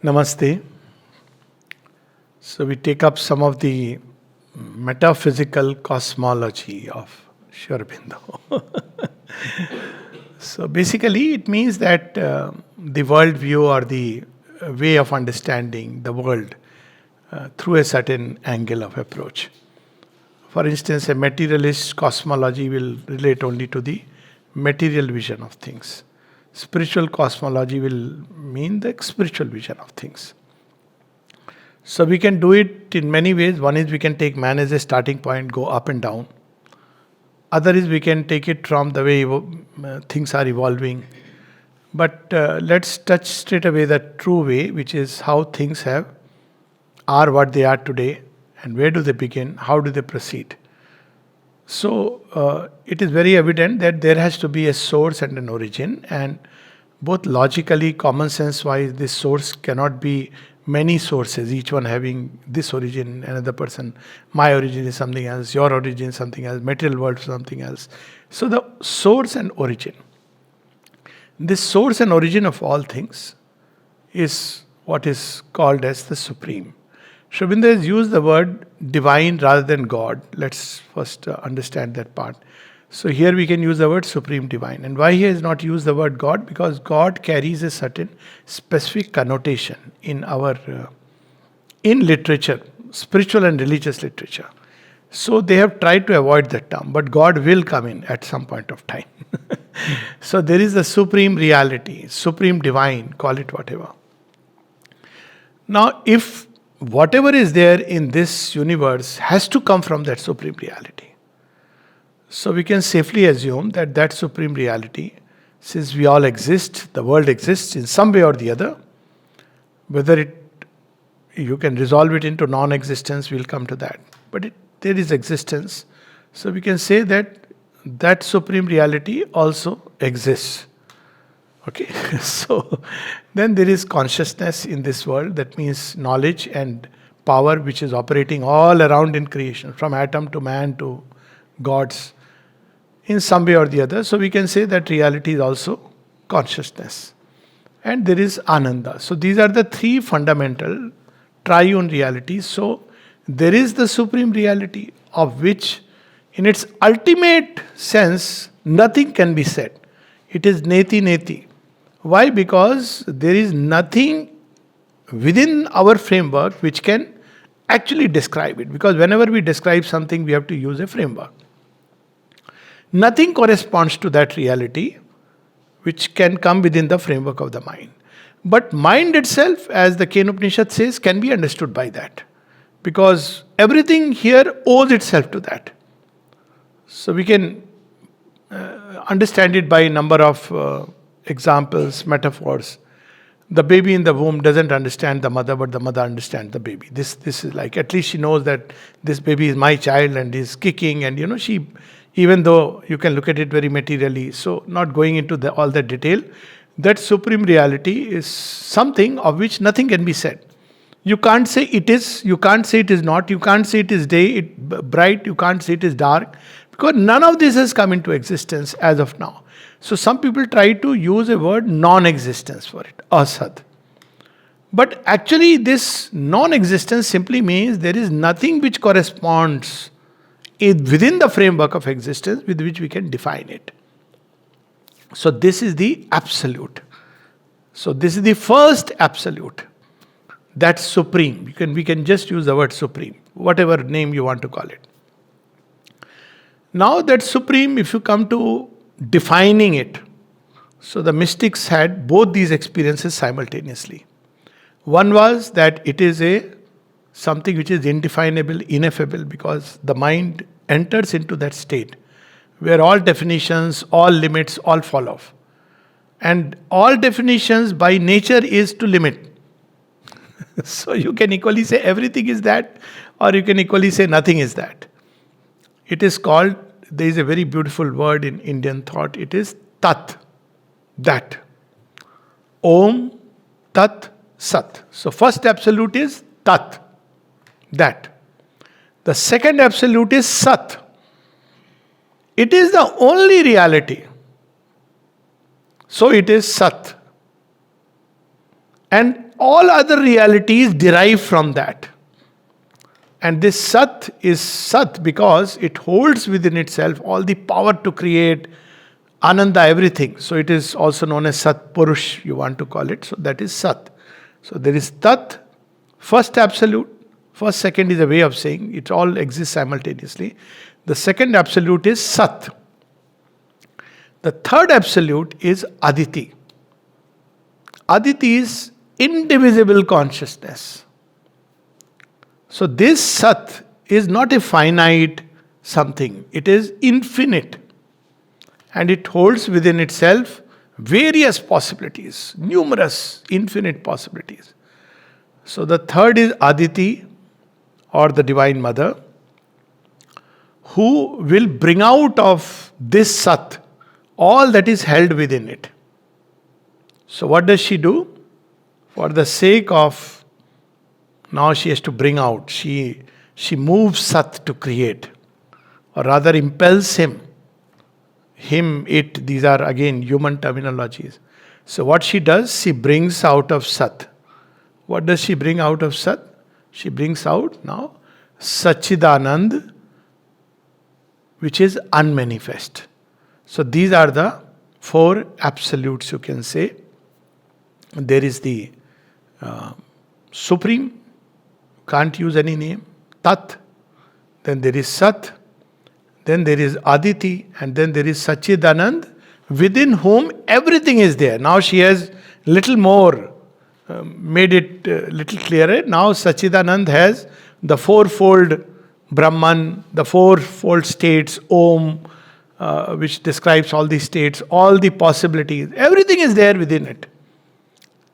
Namaste. So we take up some of the metaphysical cosmology of Aurobindo. So basically, it means that the world view or the way of understanding the world through a certain angle of approach. For instance, a materialist cosmology will relate only to the material vision of things. Spiritual cosmology will mean the spiritual vision of things. So we can do it in many ways. One is we can take man as a starting point, go up and down. Other is we can take it from the way things are evolving. But let's touch straight away the true way, which is how things are what they are today, and where do they begin, how do they proceed. So it is very evident that there has to be a source and an origin, and both logically, common sense wise, this source cannot be many sources, each one having this origin, another person, my origin is something else, your origin is something else, material world is something else. So the source and origin. This source and origin of all things is what is called as the supreme. Aurobindo has used the word divine rather than God. Let's first understand that part. So here we can use the word supreme divine. And why he has not used the word God? Because God carries a certain specific connotation in in literature, spiritual and religious literature. So they have tried to avoid that term, but God will come in at some point of time. So there is the supreme reality, supreme divine, call it whatever. Now, if whatever is there in this universe has to come from that supreme reality, so we can safely assume that that supreme reality, since we all exist, the world exists in some way or the other, whether you can resolve it into non-existence, we'll come to that. But there is existence, so we can say that that supreme reality also exists. Okay, so then there is consciousness in this world. That means knowledge and power, which is operating all around in creation, from atom to man to gods, in some way or the other. So we can say that reality is also consciousness. And there is Ananda. So these are the three fundamental triune realities. So there is the supreme reality, of which in its ultimate sense nothing can be said. It is neti neti. Why? Because there is nothing within our framework which can actually describe it. Because whenever we describe something, we have to use a framework. Nothing corresponds to that reality which can come within the framework of the mind. But mind itself, as the Kena Upanishad says, can be understood by that. Because everything here owes itself to that. So we can understand it by a number of examples, metaphors. The baby in the womb doesn't understand the mother, but the mother understands the baby. This is like, at least she knows that this baby is my child and is kicking, and she, even though you can look at it very materially, so not going into all the detail, that supreme reality is something of which nothing can be said. You can't say it is, you can't say it is not, you can't say it is bright, you can't say it is dark, because none of this has come into existence as of now. So some people try to use a word non-existence for it, asad. But actually this non-existence simply means there is nothing which corresponds within the framework of existence with which we can define it. So this is the absolute. So this is the first absolute. That's supreme. We can just use the word supreme, whatever name you want to call it. Now that supreme, if you come to defining it, so the mystics had both these experiences simultaneously. One was that it is something which is indefinable, ineffable, because the mind enters into that state where all definitions, all limits, all fall off. And all definitions by nature is to limit. So you can equally say everything is that, or you can equally say nothing is that. It is called, there is a very beautiful word in Indian thought, it is tat, that. Om, tat, sat. So first absolute is tat, that. The second absolute is sat. It is the only reality. So it is sat. And all other realities derive from that. And this Sat is Sat because it holds within itself all the power to create Ananda, everything. So it is also known as Sat Purush, you want to call it. So that is Sat. So there is Tat, first absolute. First, second is a way of saying it all exists simultaneously. The second absolute is Sat. The third absolute is Aditi. Aditi is indivisible consciousness. So this Sat is not a finite something, it is infinite. And it holds within itself various possibilities, numerous, infinite possibilities. So the third is Aditi, or the Divine Mother, who will bring out of this Sat all that is held within it. So what does she do? For the sake of, now she has to bring out, she moves Sat to create, or rather impels him, it, these are again human terminologies. So what she does, she brings out of Sat. What does she bring out of Sat? She brings out now Satchidanand, which is unmanifest. So these are the four absolutes, you can say. There is the Supreme, can't use any name, Tat, then there is Sat, then there is Aditi, and then there is Satchidanand, within whom everything is there. Now she has little more made it little clearer. Now Satchidanand has the fourfold Brahman, the fourfold states, Om, which describes all the states, all the possibilities. Everything is there within it.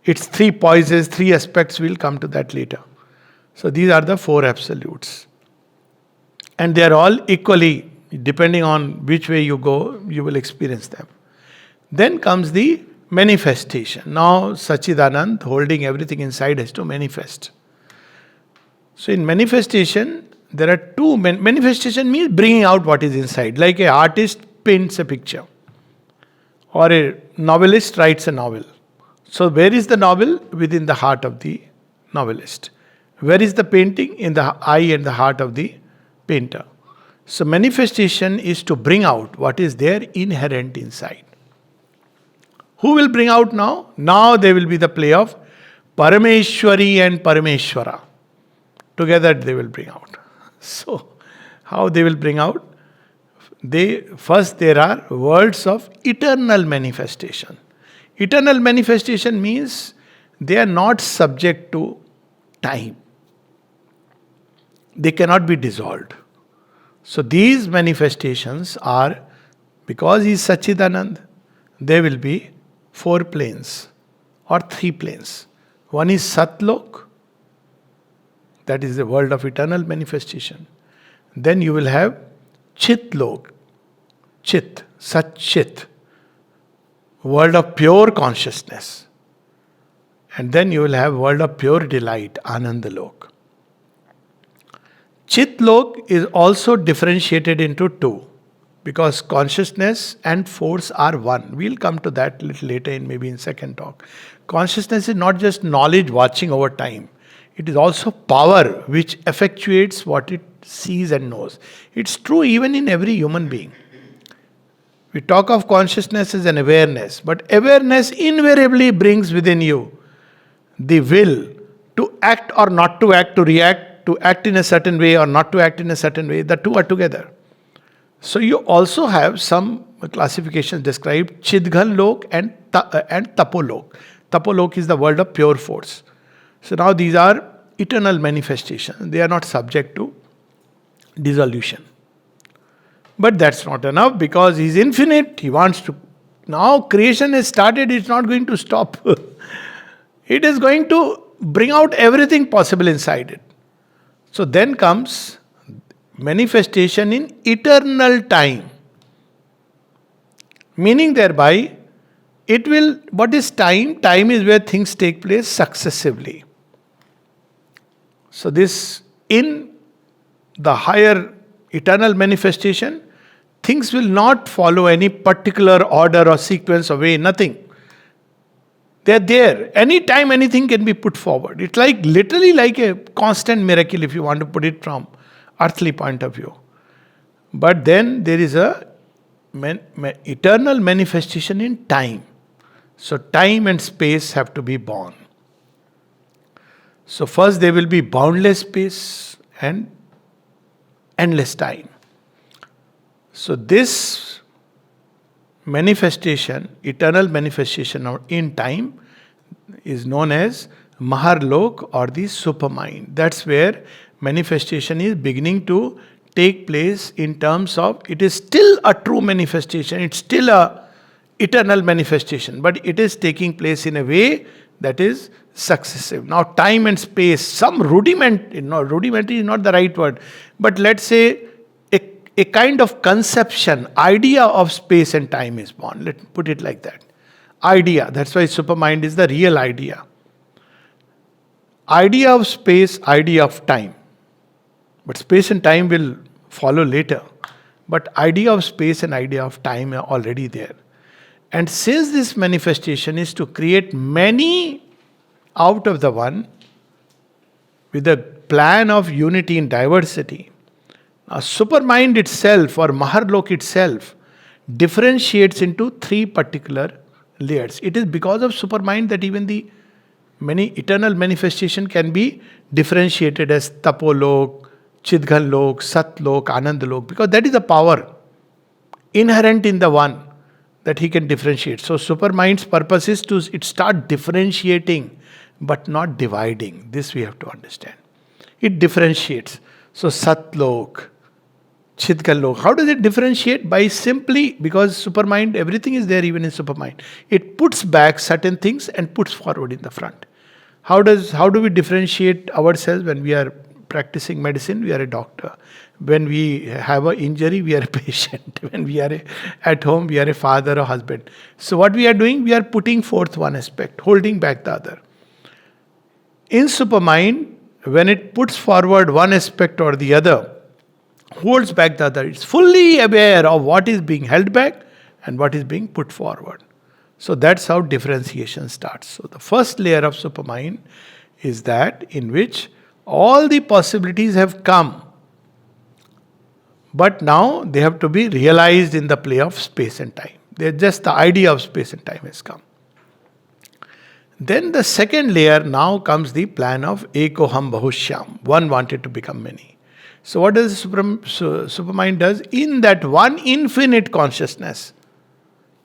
Its three poises, three aspects, we'll come to that later. So these are the four absolutes. And they are all equally, depending on which way you go, you will experience them. Then comes the manifestation. Now Satchidanand, holding everything inside, has to manifest. So in manifestation, there are two. Manifestation means bringing out what is inside. Like an artist paints a picture, or a novelist writes a novel. So where is the novel? Within the heart of the novelist. Where is the painting? In the eye and the heart of the painter. So manifestation is to bring out what is there inherent inside. Who will bring out now? Now there will be the play of Parameshwari and Parameshwara. Together they will bring out. So, how they will bring out? First there are worlds of eternal manifestation. Eternal manifestation means they are not subject to time. They cannot be dissolved. So these manifestations are, because he is Satchidanand, there will be four planes or three planes. One is Satlok, that is the world of eternal manifestation. Then you will have Chitlok, Chit, Sat Chit, world of pure consciousness. And then you will have world of pure delight, Anandalok. Chitlok is also differentiated into two, because consciousness and force are one. We'll come to that a little later maybe in second talk. Consciousness is not just knowledge watching over time. It is also power which effectuates what it sees and knows. It's true even in every human being. We talk of consciousness as an awareness, but awareness invariably brings within you the will to act or not to act, to react, to act in a certain way or not to act in a certain way. The two are together. So you also have some classifications described Chidghan Lok and Tapolok. Tapolok is the world of pure force. So now these are eternal manifestations. They are not subject to dissolution. But that's not enough, because he is infinite. He wants to. Now creation has started, it's not going to stop. It is going to bring out everything possible inside it. So then comes manifestation in eternal time. Meaning thereby, it will, what is time? Time is where things take place successively. So this, in the higher eternal manifestation, things will not follow any particular order or sequence or way, nothing. They're there. Anytime anything can be put forward. It's like literally like a constant miracle if you want to put it from earthly point of view. But then there is a eternal manifestation in time. So time and space have to be born. So first there will be boundless space and endless time. So this manifestation, eternal manifestation in time, is known as Maharlok or the supermind. That's where manifestation is beginning to take place in terms of, it is still a true manifestation, it's still a eternal manifestation, but it is taking place in a way that is successive. Now time and space, some rudimentary is not the right word, but let's say a kind of conception, idea of space and time is born. Let's put it like that. Idea, that's why supermind is the real idea. Idea of space, idea of time. But space and time will follow later. But idea of space and idea of time are already there. And since this manifestation is to create many out of the one, with a plan of unity in diversity, now supermind itself or Maharlok itself differentiates into three particular layers. It is because of supermind that even the many eternal manifestation can be differentiated as Tapolok, Chidghanlok, Satlok, Anandalok, because that is the power inherent in the one that he can differentiate. So supermind's purpose is to start differentiating but not dividing. This we have to understand. It differentiates. So Satlok, Chidghanlok. How does it differentiate? By simply, because supermind, everything is there even in supermind. It puts back certain things and puts forward in the front. How do we differentiate ourselves when we are practicing medicine? We are a doctor. When we have an injury, we are a patient. When we are at home, we are a father or husband. So what we are doing, we are putting forth one aspect, holding back the other. In supermind, when it puts forward one aspect or the other, holds back the other, it's fully aware of what is being held back and what is being put forward. So that's how differentiation starts. So the first layer of supermind is that in which all the possibilities have come, but now they have to be realized in the play of space and time. They're just the idea of space and time has come. Then the second layer, now comes the plan of Ekoham Bahushyam. One wanted to become many. So what does supermind does? In that one infinite consciousness,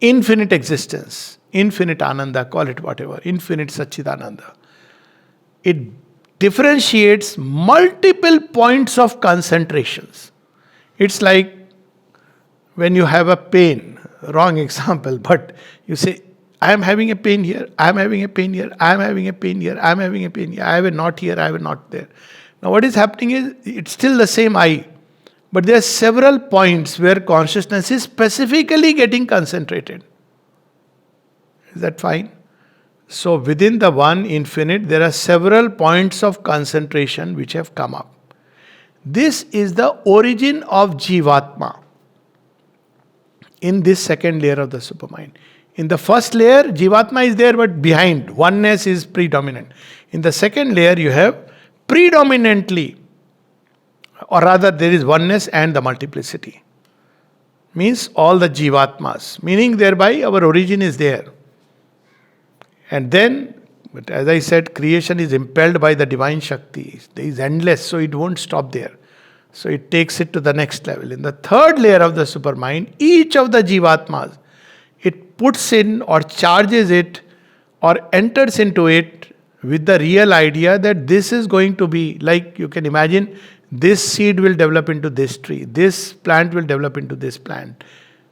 infinite existence, infinite Ananda, call it whatever, infinite Satchidananda, it differentiates multiple points of concentrations. It's like when you have a pain, wrong example, but you say, I am having a pain here, I am having a pain here, I am having a pain here, I am having a pain here, I have a knot here, I have a knot there. Now what is happening is, it's still the same I, but there are several points where consciousness is specifically getting concentrated. Is that fine? So within the one infinite, there are several points of concentration which have come up. This is the origin of Jivatma in this second layer of the supermind. In the first layer, Jivatma is there, but behind, oneness is predominant. In the second layer, you have predominantly, or rather there is oneness and the multiplicity. Means all the Jivatmas. Meaning thereby our origin is there. And then, but as I said, creation is impelled by the divine Shakti. It is endless, so it won't stop there. So it takes it to the next level. In the third layer of the supermind, each of the Jivatmas, it puts in or charges it or enters into it with the real idea that this is going to be, like you can imagine, this seed will develop into this tree, this plant will develop into this plant.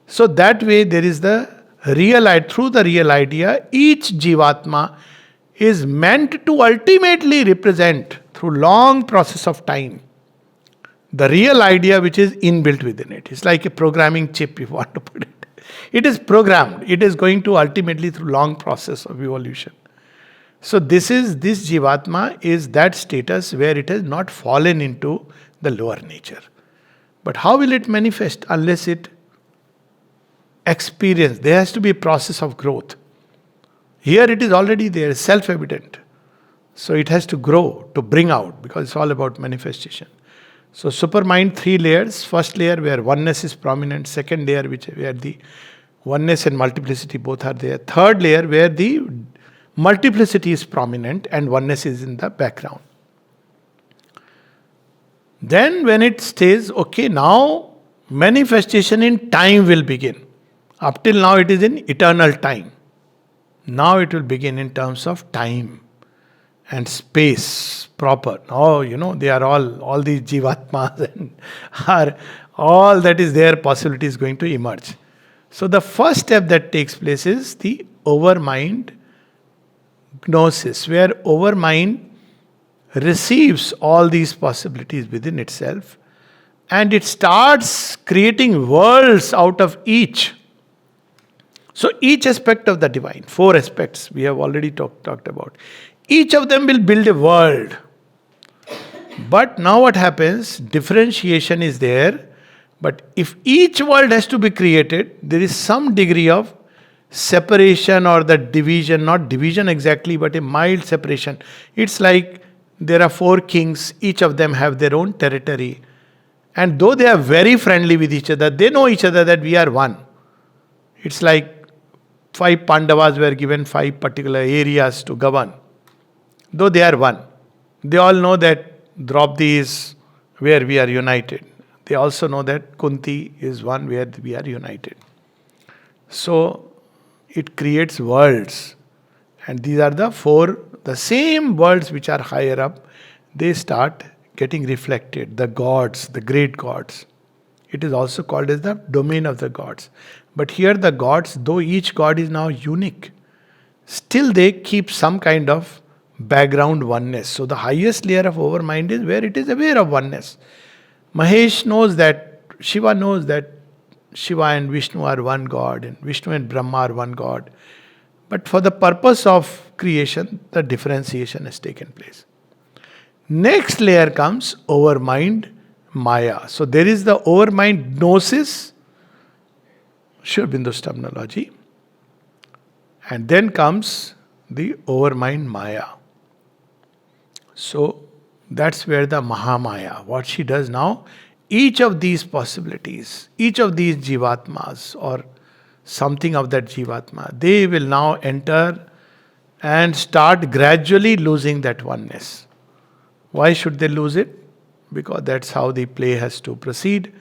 So that way there is the real idea, through the real idea, each Jivatma is meant to ultimately represent, through long process of time, the real idea which is inbuilt within it. It's like a programming chip, if you want to put it. It is programmed. It is going to ultimately through long process of evolution. So this Jivatma is that status where it has not fallen into the lower nature. But how will it manifest unless it experience? There has to be a process of growth. Here it is already there, self-evident. So it has to grow, to bring out, because it's all about manifestation. So supermind, 3 layers. First layer where oneness is prominent. Second layer where the oneness and multiplicity both are there. Third layer where the multiplicity is prominent and oneness is in the background. Then when it stays, okay, now manifestation in time will begin. Up till now it is in eternal time. Now it will begin in terms of time and space proper. Now, they are all these jivatmas and are all that is there, possibility is going to emerge. So the first step that takes place is the overmind gnosis, where overmind receives all these possibilities within itself and it starts creating worlds out of each. So each aspect of the divine, 4 aspects we have already talked about. Each of them will build a world. But now what happens? Differentiation is there. But if each world has to be created, there is some degree of separation or the division, not division exactly, but a mild separation. It's like there are 4 kings, each of them have their own territory. And though they are very friendly with each other, they know each other that we are one. It's like 5 Pandavas were given 5 particular areas to govern. Though they are one. They all know that Draupadi is where we are united. They also know that Kunti is one where we are united. So it creates worlds. And these are the 4, the same worlds which are higher up, they start getting reflected. The gods, the great gods. It is also called as the domain of the gods. But here the gods, though each god is now unique, still they keep some kind of background oneness. So the highest layer of overmind is where it is aware of oneness. Mahesh knows that, Shiva knows that Shiva and Vishnu are one god, and Vishnu and Brahma are one god. But for the purpose of creation, the differentiation has taken place. Next layer comes overmind Maya. So there is the overmind gnosis, Aurobindo terminology, and then comes the overmind Maya. So that's where the Mahamaya, what she does now, each of these possibilities, each of these jivatmas or something of that jivatma, they will now enter and start gradually losing that oneness. Why should they lose it? Because that's how the play has to proceed.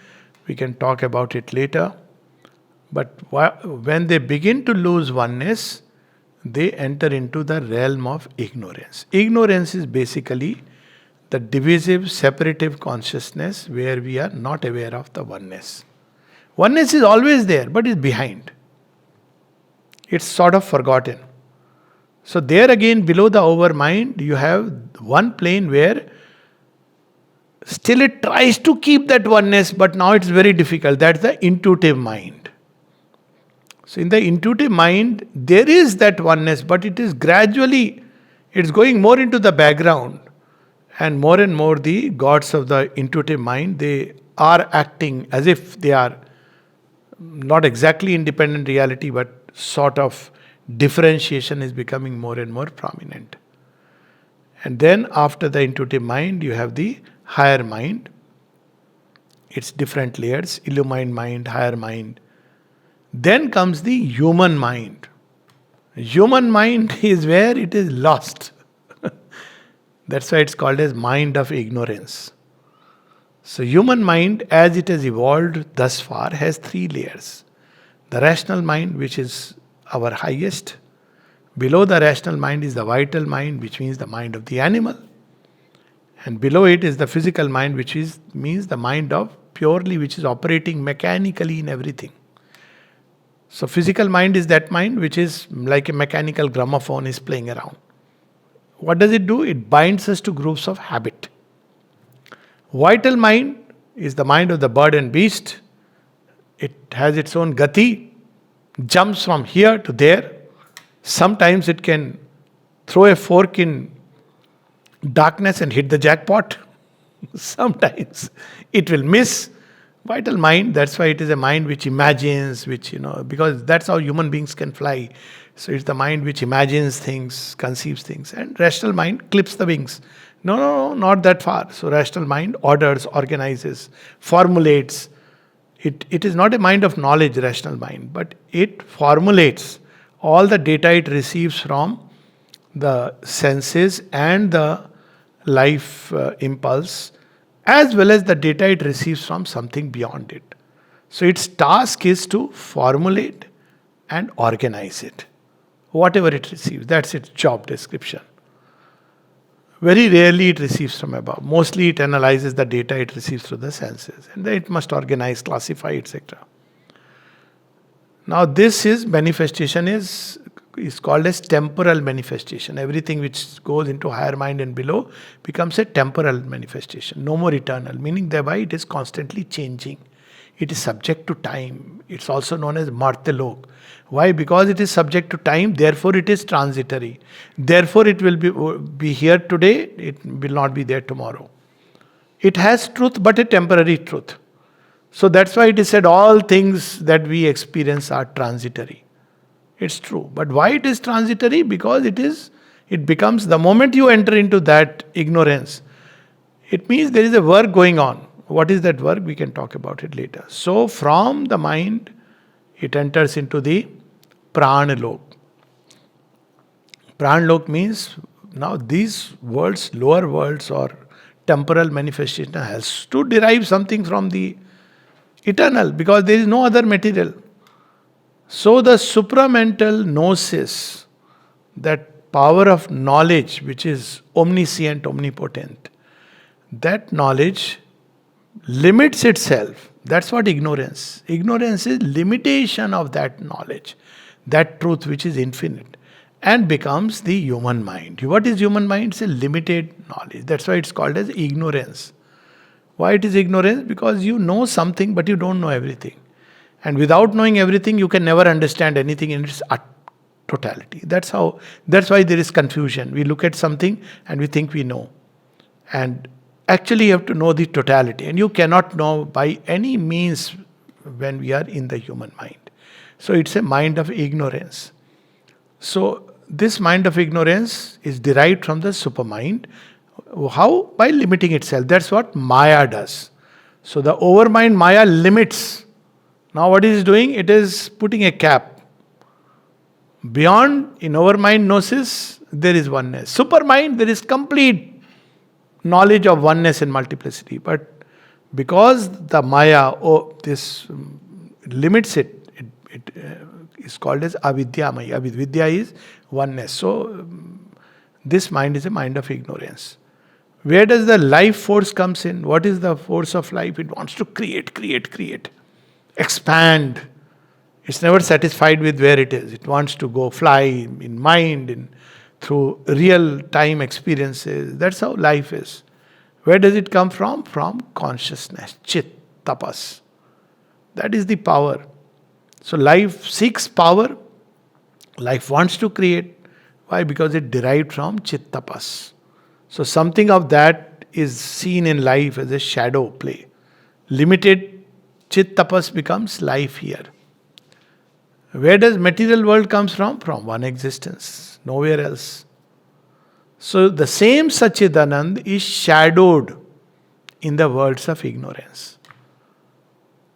We can talk about it later. But when they begin to lose oneness, they enter into the realm of ignorance. Ignorance is basically the divisive, separative consciousness where we are not aware of the oneness. Oneness is always there, but is behind. It's sort of forgotten. So there again, below the overmind, you have one plane where still it tries to keep that oneness, but now it's very difficult. That's the intuitive mind. So in the intuitive mind, there is that oneness, but it is gradually, it's going more into the background. And more the gods of the intuitive mind, they are acting as if they are not exactly independent reality, but sort of differentiation is becoming more and more prominent. And then after the intuitive mind, you have the higher mind. It's different layers, illumined mind, higher mind. Then comes the human mind. Human mind is where it is lost. That's why it's called as mind of ignorance. So human mind, as it has evolved thus far, has 3 layers. The rational mind, which is our highest. Below the rational mind is the vital mind, which means the mind of the animal. And below it is the physical mind, which means the mind of purely, which is operating mechanically in everything. So physical mind is that mind which is like a mechanical gramophone is playing around. What does it do? It binds us to groups of habit. Vital mind is the mind of the bird and beast. It has its own gati, jumps from here to there. Sometimes it can throw a fork in darkness and hit the jackpot. Sometimes it will miss. Vital mind, that's why it is a mind which imagines, which, because that's how human beings can fly. So it's the mind which imagines things, conceives things, and rational mind clips the wings. No, no, no, not that far. So rational mind orders, organizes, formulates. It is not a mind of knowledge, rational mind, but it formulates all the data it receives from the senses and the life impulse, as well as the data it receives from something beyond it. So its task is to formulate and organize it. Whatever it receives, that's its job description. Very rarely it receives from above. Mostly it analyzes the data it receives through the senses, and then it must organize, classify, etc. Now this is manifestation is called as temporal manifestation. Everything which goes into higher mind and below becomes a temporal manifestation. No more eternal, meaning thereby it is constantly changing. It is subject to time. It's also known as Martelok. Why? Because it is subject to time, therefore it is transitory. Therefore it will be here today, it will not be there tomorrow. It has truth, but a temporary truth. So that's why it is said all things that we experience are transitory. It's true. But why it is transitory? Because it becomes, the moment you enter into that ignorance, it means there is a work going on. What is that work? We can talk about it later. So from the mind, it enters into the Pranalok. Pranalok means now these worlds, lower worlds or temporal manifestation has to derive something from the eternal, because there is no other material. So the supramental gnosis, that power of knowledge which is omniscient, omnipotent, that knowledge limits itself. That's what ignorance. Ignorance is limitation of that knowledge, that truth which is infinite, and becomes the human mind. What is human mind? It's a limited knowledge. That's why it's called as ignorance. Why it is ignorance? Because you know something but you don't know everything. And without knowing everything, you can never understand anything in its totality. That's why there is confusion. We look at something and we think we know. And actually you have to know the totality. And you cannot know by any means when we are in the human mind. So it's a mind of ignorance. So this mind of ignorance is derived from the supermind. How? By limiting itself. That's what Maya does. So the overmind Maya limits. Now what it is doing? It is putting a cap. Beyond, in overmind gnosis, there is oneness. Supermind, there is complete knowledge of oneness and multiplicity. But because the Maya, this limits it, it is called as avidyamaya. Avidya is oneness. So this mind is a mind of ignorance. Where does the life force comes in? What is the force of life? It wants to create. Expand. It's never satisfied with where it is. It wants to go fly in mind, through real time experiences. That's how life is. Where does it come from? From consciousness, chit, tapas. That is the power. So life seeks power. Life wants to create. Why? Because it derived from chit, tapas. So something of that is seen in life as a shadow play. Limited chit tapas becomes life here. Where does material world comes from? From one existence, nowhere else. So the same Satchidanand is shadowed in the worlds of ignorance.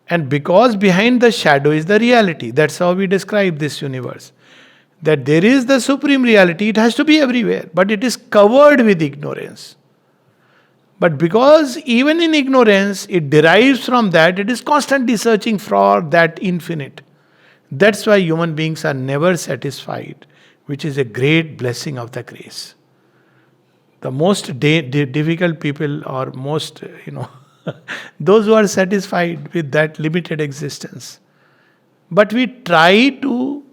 And because behind the shadow is the reality, that's how we describe this universe. That there is the supreme reality, it has to be everywhere, but it is covered with ignorance. But because even in ignorance, it derives from that, it is constantly searching for that infinite. That's why human beings are never satisfied, which is a great blessing of the grace. The most difficult people, or most, those who are satisfied with that limited existence. But we try to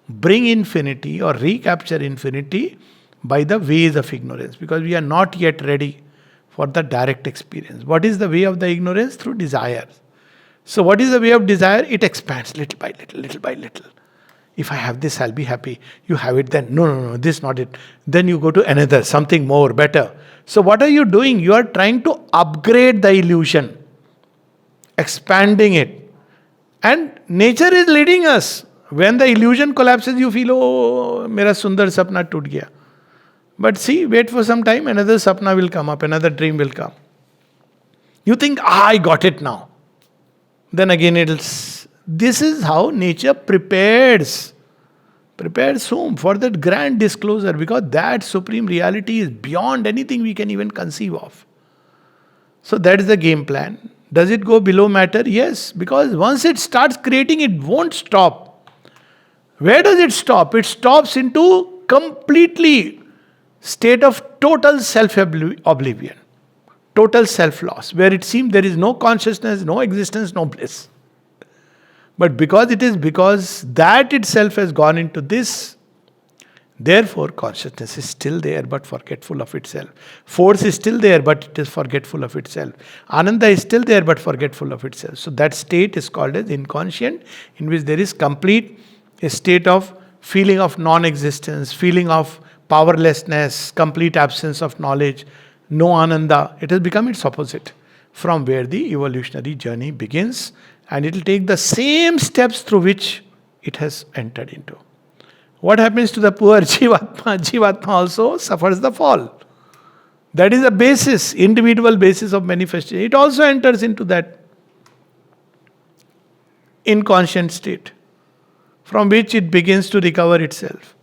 bring infinity or recapture infinity by the ways of ignorance, because we are not yet ready for the direct experience. What is the way of the ignorance? Through desire. So what is the way of desire? It expands little by little. If I have this, I'll be happy. You have it, then no, this not it. Then you go to another, something more, better. So what are you doing? You are trying to upgrade the illusion. expanding it. And nature is leading us. When the illusion collapses, you feel, oh, mera sundar sapna toot gaya. But see, wait for some time, another sapna will come up, another dream will come. You think, I got it now. Then again this is how nature prepares. Prepares whom? For that grand disclosure, because that supreme reality is beyond anything we can even conceive of. So that is the game plan. Does it go below matter? Yes, because once it starts creating, it won't stop. Where does it stop? It stops into completely state of total self-oblivion, total self-loss, where it seems there is no consciousness, no existence, no bliss. But because that itself has gone into this, therefore consciousness is still there but forgetful of itself. Force is still there but it is forgetful of itself. Ananda is still there but forgetful of itself. So that state is called as inconscient, in which there is complete a state of feeling of non-existence, feeling of powerlessness, complete absence of knowledge, no ananda. It has become its opposite, from where the evolutionary journey begins, and it will take the same steps through which it has entered into. What happens to the poor Jivatma? Jivatma also suffers the fall. That is the basis, individual basis of manifestation. It also enters into that inconscient state, from which it begins to recover itself.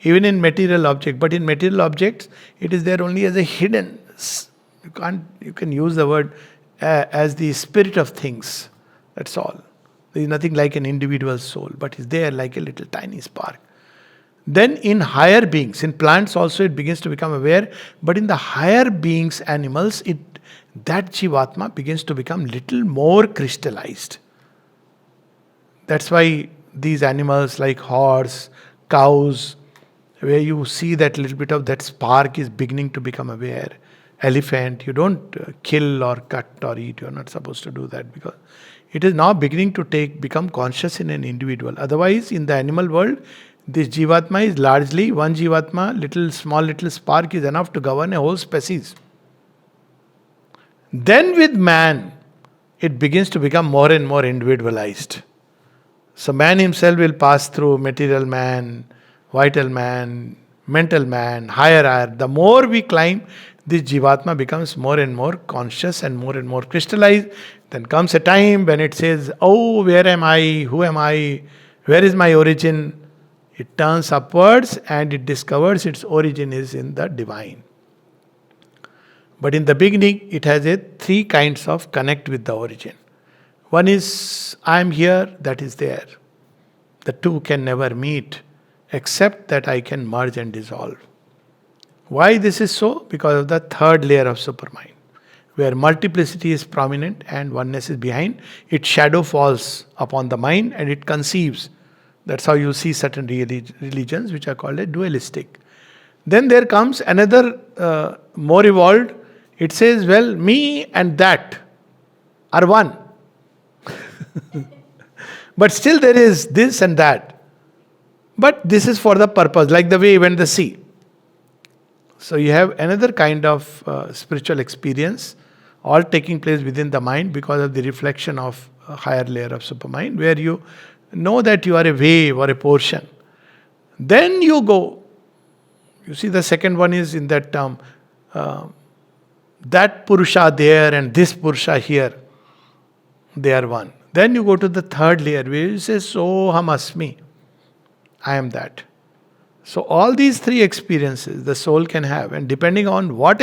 Even in material object, but in material objects, it is there only as a hidden. You can use the word as the spirit of things. That's all. There is nothing like an individual soul, but it's there like a little tiny spark. Then in higher beings, in plants also it begins to become aware, but in the higher beings, animals, that Jivatma begins to become little more crystallized. That's why these animals like horse, cows, where you see that little bit of that spark is beginning to become aware. Elephant, you don't kill or cut or eat, you're not supposed to do that, because it is now beginning to become conscious in an individual. Otherwise, in the animal world, this Jivatma is largely one Jivatma, small little spark is enough to govern a whole species. Then with man, it begins to become more and more individualized. So man himself will pass through material man, vital man, mental man, higher. The more we climb, this Jivatma becomes more and more conscious and more crystallized. Then comes a time when it says, oh, where am I? Who am I? Where is my origin? It turns upwards and it discovers its origin is in the divine. But in the beginning, it has three kinds of connect with the origin. One is, I am here, that is there. The two can never meet, except that I can merge and dissolve. Why this is so? Because of the third layer of supermind, where multiplicity is prominent and oneness is behind. Its shadow falls upon the mind and it conceives. That's how you see certain religions which are called a dualistic. Then there comes another more evolved. It says, well, me and that are one. But still there is this and that. But this is for the purpose, like the wave and the sea. So you have another kind of spiritual experience, all taking place within the mind because of the reflection of a higher layer of supermind, where you know that you are a wave or a portion. Then you go. You see, the second one is in that term, that Purusha there and this Purusha here, they are one. Then you go to the third layer where you say, Soham Asmi, I am that. So all these three experiences the soul can have, and depending on what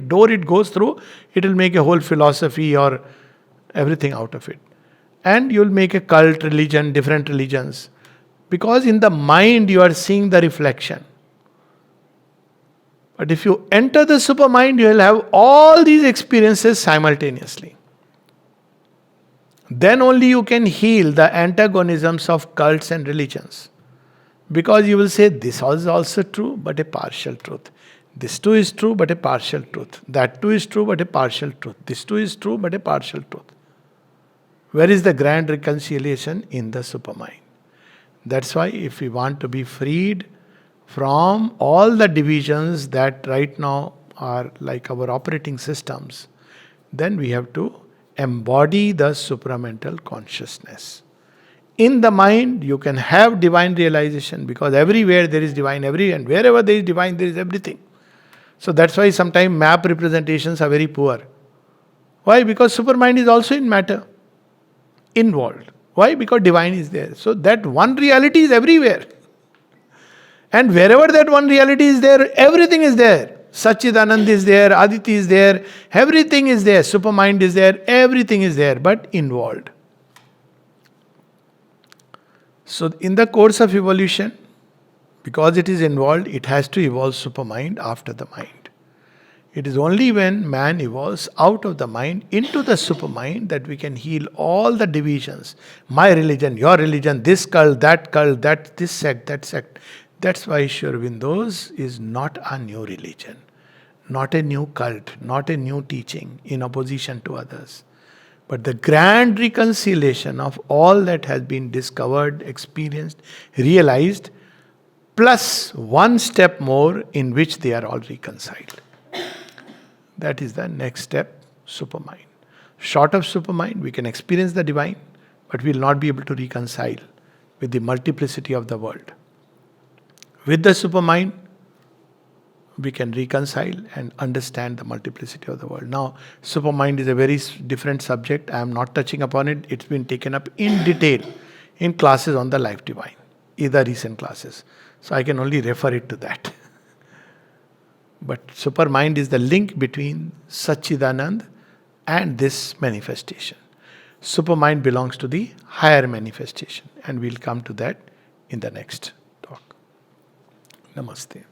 door it goes through, it will make a whole philosophy or everything out of it. And you'll make a cult, religion, different religions. Because in the mind you are seeing the reflection. But if you enter the supermind, you will have all these experiences simultaneously. Then only you can heal the antagonisms of cults and religions. Because you will say, this is also true, but a partial truth. This too is true, but a partial truth. That too is true, but a partial truth. This too is true, but a partial truth. Where is the grand reconciliation? In the supermind. That's why if we want to be freed from all the divisions that right now are like our operating systems, then we have to embody the supramental consciousness. In the mind, you can have divine realization because everywhere there is divine, and wherever there is divine, there is everything. So that's why sometimes map representations are very poor. Why? Because supermind is also in matter, involved. Why? Because divine is there. So that one reality is everywhere. And wherever that one reality is there, everything is there. Satchidanand is there, Aditi is there, everything is there. Supermind is there, everything is there, but involved. So in the course of evolution, because it is involved, it has to evolve supermind after the mind. It is only when man evolves out of the mind into the supermind that we can heal all the divisions. My religion, your religion, this cult, that this sect, that sect. That's why Sri Aurobindo's is not a new religion, not a new cult, not a new teaching in opposition to others. But the grand reconciliation of all that has been discovered, experienced, realized, plus one step more in which they are all reconciled. That is the next step, supermind. Short of supermind, we can experience the divine, but we will not be able to reconcile with the multiplicity of the world. With the supermind, we can reconcile and understand the multiplicity of the world. Now, supermind is a very different subject. I am not touching upon it. It's been taken up in detail in classes on the life divine, either recent classes. So I can only refer it to that. But supermind is the link between Satchidanand and this manifestation. Supermind belongs to the higher manifestation, and we'll come to that in the next talk. Namaste.